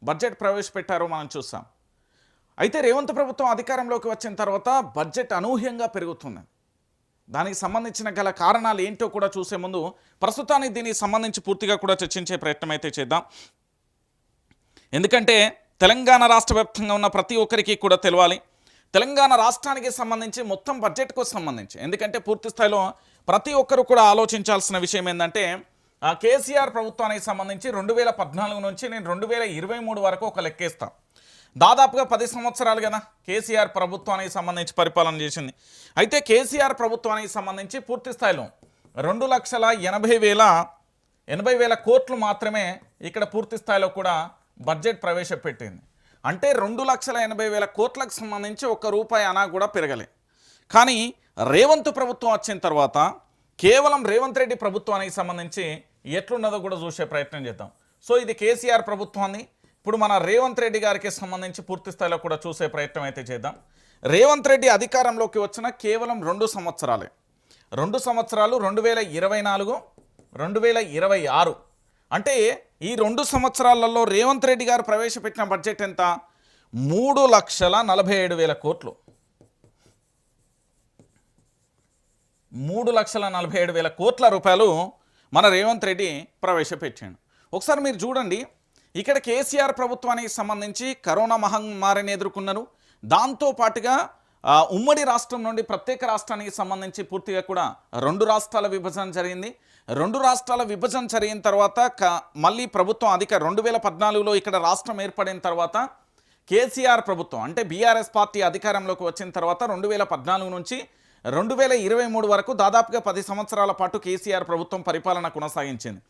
Budget ప్రవేశపెట్టారో మనం చూసాం. అయితే రేవంత్ ప్రభుత్వం అధికారంలోకి వచ్చిన తర్వాత బడ్జెట్ అనూహ్యంగా పెరుగుతుంది. దానికి సంబంధించిన గల కారణాలు ఏంటో కూడా చూసే ముందు ప్రస్తుతానికి దీనికి సంబంధించి పూర్తిగా కూడా చర్చించే ప్రయత్నం అయితే చేద్దాం. ఎందుకంటే తెలంగాణ రాష్ట్ర వ్యాప్తంగా ఉన్న ప్రతి ఒక్కరికి కూడా తెలవాలి. తెలంగాణ రాష్ట్రానికి సంబంధించి మొత్తం బడ్జెట్కు సంబంధించి, ఎందుకంటే పూర్తి స్థాయిలో ప్రతి ఒక్కరు కూడా ఆలోచించాల్సిన విషయం ఏంటంటే కేసీఆర్ ప్రభుత్వానికి సంబంధించి 2014 నుంచి నేను 2023 వరకు ఒక లెక్కేస్తాను. దాదాపుగా 10 సంవత్సరాలు కదా కేసీఆర్ ప్రభుత్వానికి సంబంధించి పరిపాలన చేసింది. అయితే కేసీఆర్ ప్రభుత్వానికి సంబంధించి పూర్తి స్థాయిలో 2,80,000 కోట్లు మాత్రమే ఇక్కడ పూర్తి స్థాయిలో కూడా బడ్జెట్ ప్రవేశపెట్టింది. అంటే 2,80,000 కోట్లకు సంబంధించి ఒక్క రూపాయి అనా కూడా పెరగలే. కానీ రేవంత్ ప్రభుత్వం వచ్చిన తర్వాత కేవలం రేవంత్ రెడ్డి ప్రభుత్వానికి సంబంధించి ఎట్లున్నదో కూడా చూసే ప్రయత్నం చేద్దాం. సో ఇది కేసీఆర్ ప్రభుత్వాన్ని ఇప్పుడు మన రేవంత్ రెడ్డి గారికి సంబంధించి పూర్తి స్థాయిలో కూడా చూసే ప్రయత్నం అయితే చేద్దాం. రేవంత్ రెడ్డి అధికారంలోకి వచ్చిన కేవలం 2 సంవత్సరాలే. 2 సంవత్సరాలు 2024, 2026. అంటే ఈ 2 సంవత్సరాలలో రేవంత్ రెడ్డి గారు ప్రవేశపెట్టిన బడ్జెట్ ఎంత? 3,47,000 కోట్లు. 3,47,000 కోట్ల రూపాయలు మన రేవంత్ రెడ్డి ప్రవేశపెట్టాడు. ఒకసారి మీరు చూడండి, ఇక్కడ కేసీఆర్ ప్రభుత్వానికి సంబంధించి కరోనా మహమ్మారిని ఎదుర్కొన్నారు. దాంతోపాటుగా ఉమ్మడి రాష్ట్రం నుండి ప్రత్యేక రాష్ట్రానికి సంబంధించి పూర్తిగా కూడా 2 రాష్ట్రాల విభజన జరిగింది. 2 రాష్ట్రాల విభజన జరిగిన తర్వాత మళ్ళీ ప్రభుత్వం 2014లో ఇక్కడ రాష్ట్రం ఏర్పడిన తర్వాత కేసీఆర్ ప్రభుత్వం అంటే బీఆర్ఎస్ పార్టీ అధికారంలోకి వచ్చిన తర్వాత 2014 నుంచి 2023 వరకు దాదాపుగా 10 సంవత్సరాల పాటు కేసీఆర్ ప్రభుత్వం పరిపాలన కొనసాగించింది.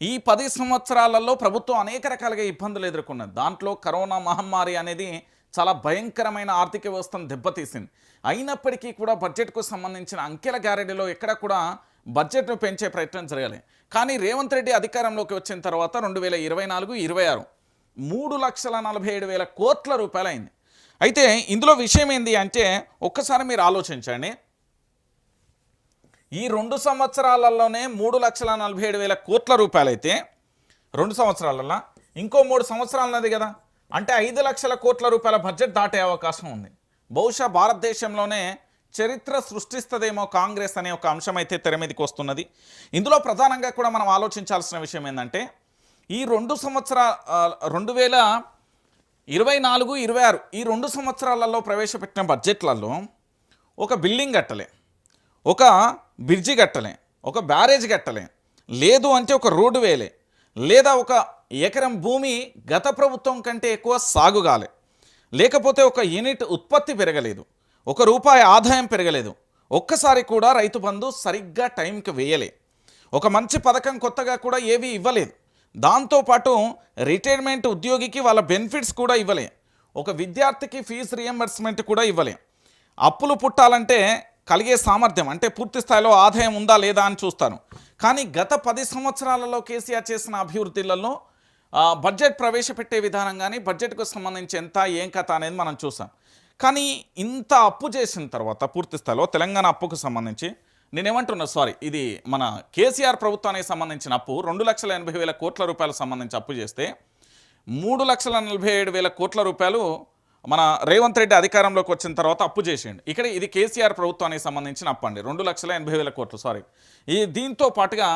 ఈ 10 సంవత్సరాలలో ప్రభుత్వం అనేక రకాలుగా ఇబ్బందులు ఎదుర్కొన్నది. దాంట్లో కరోనా మహమ్మారి అనేది చాలా భయంకరమైన ఆర్థిక వ్యవస్థను దెబ్బతీసింది. అయినప్పటికీ కూడా బడ్జెట్కు సంబంధించిన అంకెల గారెడిలో ఎక్కడ కూడా బడ్జెట్ను పెంచే ప్రయత్నం జరగాలి. కానీ రేవంత్ రెడ్డి అధికారంలోకి వచ్చిన తర్వాత 2024-26 3,47,000 కోట్ల రూపాయలు అయింది. అయితే ఇందులో విషయం ఏంది అంటే ఒక్కసారి మీరు ఆలోచించండి. ఈ 2 సంవత్సరాలలోనే 3,47,000 కోట్ల రూపాయలు అయితే 2 సంవత్సరాలలో ఇంకో 3 సంవత్సరాలన్నది కదా, అంటే 5,00,000 కోట్ల రూపాయల బడ్జెట్ దాటే అవకాశం ఉంది. బహుశా భారతదేశంలోనే చరిత్ర సృష్టిస్తుందేమో కాంగ్రెస్ అనే ఒక అంశం అయితే తెర మీదకి వస్తున్నది. ఇందులో ప్రధానంగా కూడా మనం ఆలోచించాల్సిన విషయం ఏంటంటే ఈ 2 సంవత్సరాల 2024-26 ఈ 2 సంవత్సరాలలో ప్రవేశపెట్టిన బడ్జెట్లలో ఒక బిల్డింగ్ కట్టలే, ఒక బ్రిడ్జి కట్టలే, ఒక బ్యారేజ్ కట్టలే, లేదు అంటే ఒక రోడ్డు వేయలే, లేదా ఒక ఎకరం భూమి గత ప్రభుత్వం కంటే ఎక్కువ సాగు కాలే, లేకపోతే ఒక యూనిట్ ఉత్పత్తి పెరగలేదు, ₹1 ఆదాయం పెరగలేదు, ఒక్కసారి కూడా రైతు బంధు సరిగ్గా టైంకి వేయలే, ఒక మంచి పథకం కొత్తగా కూడా ఏవి ఇవ్వలేదు, దాంతోపాటు రిటైర్మెంట్ ఉద్యోగికి వాళ్ళ బెనిఫిట్స్ కూడా ఇవ్వలే, ఒక విద్యార్థికి ఫీజు రియంబర్స్మెంట్ కూడా ఇవ్వలే. అప్పులు పుట్టాలంటే కలిగే సామర్థ్యం అంటే పూర్తి స్థాయిలో ఆదాయం ఉందా లేదా అని చూస్తాను. కానీ గత 10 సంవత్సరాలలో కేసీఆర్ చేసిన అభివృద్ధిలలో బడ్జెట్ ప్రవేశపెట్టే విధానం కానీ బడ్జెట్కు సంబంధించి ఎంత ఏం కథ అనేది మనం చూసాం. కానీ ఇంత అప్పు చేసిన తర్వాత పూర్తి స్థాయిలో తెలంగాణ అప్పుకు సంబంధించి నేనేమంటున్నా ఇది మన కేసీఆర్ ప్రభుత్వానికి సంబంధించిన అప్పు 2,80,000 కోట్ల రూపాయలకు సంబంధించి అప్పు చేస్తే 3,47,000 కోట్ల రూపాయలు మన రేవంత్ రెడ్డి అధికారంలోకి వచ్చిన తర్వాత అప్పు చేసేయండి. ఇక్కడ ఇది కేసీఆర్ ప్రభుత్వానికి సంబంధించిన అప్పు అండి, 2,80,000 కోట్లు ఈ దీంతో పాటుగా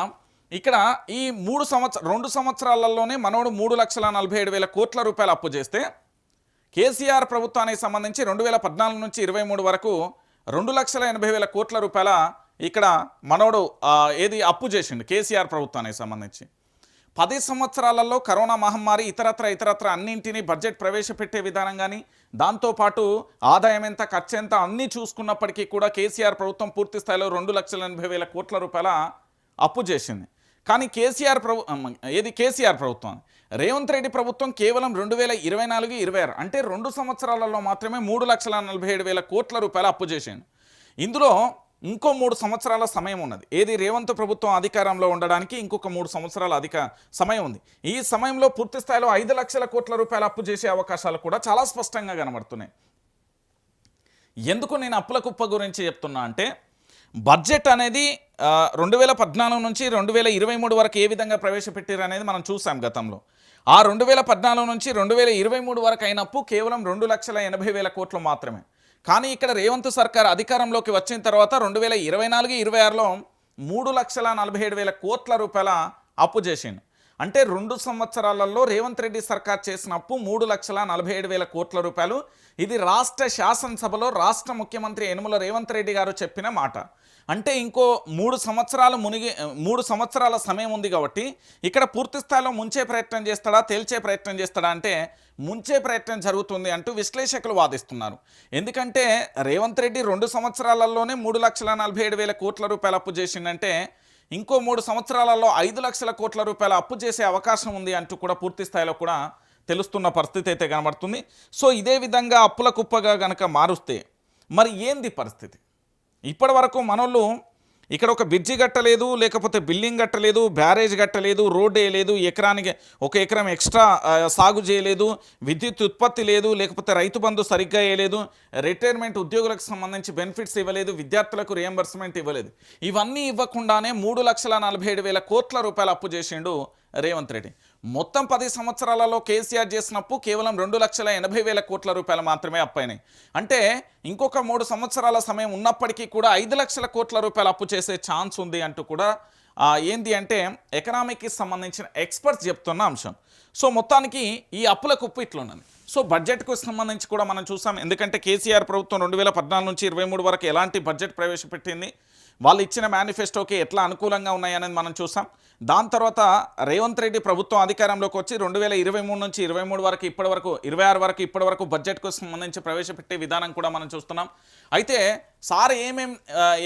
ఇక్కడ ఈ 2 సంవత్సరాలలోనే మనోడు 3,47,000 కోట్ల రూపాయలు అప్పు చేస్తే కేసీఆర్ ప్రభుత్వానికి సంబంధించి 2014 నుంచి 23 వరకు 2,80,000 కోట్ల రూపాయల ఇక్కడ మనోడు అప్పు చేసిండు కేసీఆర్ ప్రభుత్వానికి సంబంధించి. 10 సంవత్సరాలలో కరోనా మహమ్మారి ఇతరత్ర అన్నింటినీ బడ్జెట్ ప్రవేశపెట్టే విధానం కానీ దాంతోపాటు ఆదాయం ఎంత ఖర్చు ఎంత అన్నీ చూసుకున్నప్పటికీ కూడా కేసీఆర్ ప్రభుత్వం పూర్తి స్థాయిలో 2,80,000 కోట్ల రూపాయల అప్పు చేసింది. కానీ కేసీఆర్ ప్రభుత్వం రేవంత్ రెడ్డి ప్రభుత్వం కేవలం 2024-26 అంటే 2 సంవత్సరాలలో మాత్రమే 3,47,000 కోట్ల రూపాయల అప్పు చేసింది. ఇందులో ఇంకో 3 సంవత్సరాల సమయం ఉన్నది. రేవంత్ ప్రభుత్వం అధికారంలో ఉండడానికి ఇంకొక 3 సంవత్సరాల సమయం ఉంది. ఈ సమయంలో పూర్తి స్థాయిలో 5,00,000 కోట్ల రూపాయల అప్పు చేసే అవకాశాలు కూడా చాలా స్పష్టంగా కనబడుతున్నాయి. ఎందుకు నేను అప్పుల కుప్ప గురించి చెప్తున్నా అంటే బడ్జెట్ అనేది 2014 నుంచి 2023 వరకు ఏ విధంగా ప్రవేశపెట్టారు అనేది మనం చూసాం గతంలో. ఆ 2014 నుంచి 2023 వరకు అయిన అప్పు కేవలం 2,80,000 కోట్లు మాత్రమే. కానీ ఇక్కడ రేవంత్ సర్కార్ అధికారంలోకి వచ్చిన తర్వాత 2024-26లో 3,47,000 కోట్ల రూపాయల అప్పు చేసిండు. అంటే 2 సంవత్సరాలలో రేవంత్ రెడ్డి సర్కార్ చేసిన అప్పు 3,47,000 కోట్ల రూపాయలు. ఇది రాష్ట్ర శాసనసభలో రాష్ట్ర ముఖ్యమంత్రి యనుమల రేవంత్ రెడ్డి గారు చెప్పిన మాట. అంటే ఇంకో 3 సంవత్సరాల సమయం ఉంది కాబట్టి ఇక్కడ పూర్తి స్థాయిలో ముంచే ప్రయత్నం చేస్తాడా, తేల్చే ప్రయత్నం చేస్తాడా అంటే ముంచే ప్రయత్నం జరుగుతుంది అంటూ విశ్లేషకులు వాదిస్తున్నారు. ఎందుకంటే రేవంత్ రెడ్డి 2 సంవత్సరాలలోనే 3,47,000 కోట్ల రూపాయల అప్పు చేసిందంటే ఇంకో 3 సంవత్సరాలలో 5 లక్షల కోట్ల రూపాయల అప్పు చేసే అవకాశం ఉంది అంటూ కూడా పూర్తి స్థాయిలో కూడా తెలుస్తున్న పరిస్థితి అయితే కనబడుతుంది. సో ఇదే విధంగా అప్పుల కుప్పగా గనక మారుస్తే మరి ఏంది పరిస్థితి? ఇప్పటి వరకు మనోళ్ళు ఇక్కడ ఒక బ్రిడ్జి కట్టలేదు, లేకపోతే బిల్డింగ్ కట్టలేదు, బ్యారేజ్ కట్టలేదు, రోడ్ వేయలేదు, ఎకరానికి 1 ఎకరం ఎక్స్ట్రా సాగు చేయలేదు, విద్యుత్ ఉత్పత్తి లేదు, లేకపోతే రైతు బంధు సరిగ్గా వేయలేదు, రిటైర్మెంట్ ఉద్యోగులకు సంబంధించి బెనిఫిట్స్ ఇవ్వలేదు, విద్యార్థులకు రియంబర్స్మెంట్ ఇవ్వలేదు. ఇవన్నీ ఇవ్వకుండానే 3,47,000 కోట్ల రూపాయల అప్పు చేసిండు రేవంత్ రెడ్డి. మొత్తం 10 సంవత్సరాలలో కేసీఆర్ చేసినప్పు కేవలం 2,80,000 కోట్ల రూపాయలు మాత్రమే అప్పైనాయి. అంటే ఇంకొక 3 సంవత్సరాల సమయం ఉన్నప్పటికీ కూడా 5 లక్షల కోట్ల రూపాయలు అప్పు చేసే ఛాన్స్ ఉంది అంటూ కూడా ఏంది అంటే ఎకనామిక్కి సంబంధించిన ఎక్స్పర్ట్స్ చెప్తున్న అంశం. సో మొత్తానికి ఈ అప్పుల కుప్పు ఇట్లున్నది. సో బడ్జెట్కు సంబంధించి కూడా మనం చూసాం. ఎందుకంటే కేసీఆర్ ప్రభుత్వం 2014 నుంచి 23 వరకు ఎలాంటి బడ్జెట్ ప్రవేశపెట్టింది, వాళ్ళు ఇచ్చిన మేనిఫెస్టోకి ఎట్లా అనుకూలంగా ఉన్నాయనేది మనం చూసాం. దాని తర్వాత రేవంత్ రెడ్డి ప్రభుత్వం అధికారంలోకి వచ్చి 2023 నుంచి 23 వరకు ఇప్పటివరకు 26 వరకు ఇప్పటివరకు బడ్జెట్కు సంబంధించి ప్రవేశపెట్టే విధానం కూడా మనం చూస్తున్నాం. అయితే సార్ ఏమేం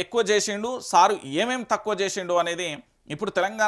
ఎక్కువ చేసిండు, సారు ఏమేం తక్కువ చేసిండు అనేది ఇప్పుడు తెలంగాణ